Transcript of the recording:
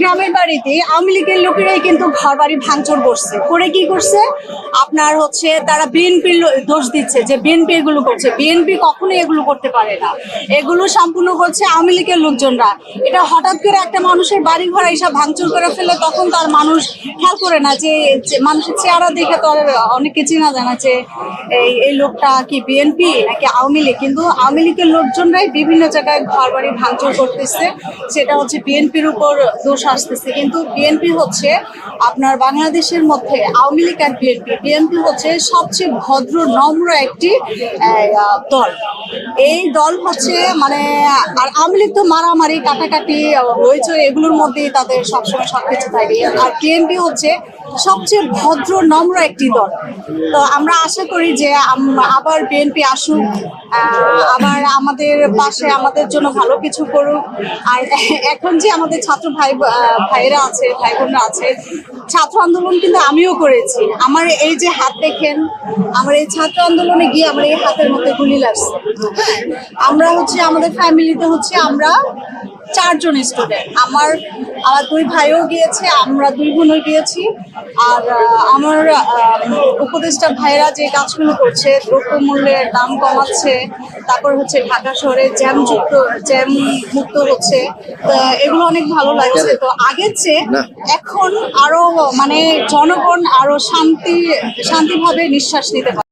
গ্রামের বাড়িতে আওয়ামী লীগের লোকেরাই কিন্তু ঘর বাড়ি ভাঙচুর করছে, করে কি করছে আপনার হচ্ছে তারা বিএনপির দোষ দিচ্ছে যে বিএনপি এগুলো করছে। বিএনপি কখনোই এগুলো করতে পারে না, এগুলো সম্পূর্ণ করছে আওয়ামী লীগের লোকজনরা। এটা হঠাৎ করে একটা মানুষের বাড়ি ঘর এসব ভাঙচুর করে ফেলে, তখন তার মানুষ খেয়াল করে না যে মানুষের চেহারা দেখে তো আর অনেকে চেনা যায় না যে এই লোকটা কি বিএনপি নাকি আওয়ামী লীগ। কিন্তু আওয়ামী লীগের লোকজনরাই বিভিন্ন জায়গায় ঘর বাড়ি ভাঙচুর করতেছে, সেটা হচ্ছে বিএনপির উপর দোষ আসতেছে। কিন্তু বিএনপি হচ্ছে আপনার বাংলাদেশের মধ্যে আওয়ামী লীগ আর বিএনপি হচ্ছে সবচেয়ে ভদ্র নম্র একটি দল। এই দল হচ্ছে মানে, আর আওয়ামী লীগ তো মারামারি কাটাকাটি হইচই এগুলোর মধ্যেই তাদের সবসময় সবকিছু থাকে। আর বিএনপি হচ্ছে সবচেয়ে ভদ্র নম্র একটি দল। তো আমরা আশা করি যে আবার বিএনপি আসুক, আবার আমাদের পাশে আমাদের জন্য ভালো কিছু করুক। আর এখন যে আমাদের ছাত্র ভাইরা আছে, ভাই বোনরা আছে, ছাত্র আন্দোলন কিন্তু আমিও করেছি। আমার এই যে হাত দেখেন, আমার এই ছাত্র আন্দোলনে গিয়ে আমার এই হাতের মধ্যে গুলি লাগছে। আমরা হচ্ছে আমাদের ফ্যামিলিতে হচ্ছে আমরা 4 জন স্টুডেন্ট। আমার দুই ভাইও গিয়েছে, আমরা 2 বোনও গিয়েছি। আর আমার উপদেষ্টা ভাইরা যে কাজগুলো করছে, দ্রব্যমূল্যের দাম কমাচ্ছে, তারপর হচ্ছে ঢাকা শহরে জ্যাম মুক্ত হচ্ছে, তো এগুলো অনেক ভালো লাগছে। তো আগের চেয়ে এখন আরো মানে জনগণ আরো শান্তিভাবে নিঃশ্বাস নিতে পারে।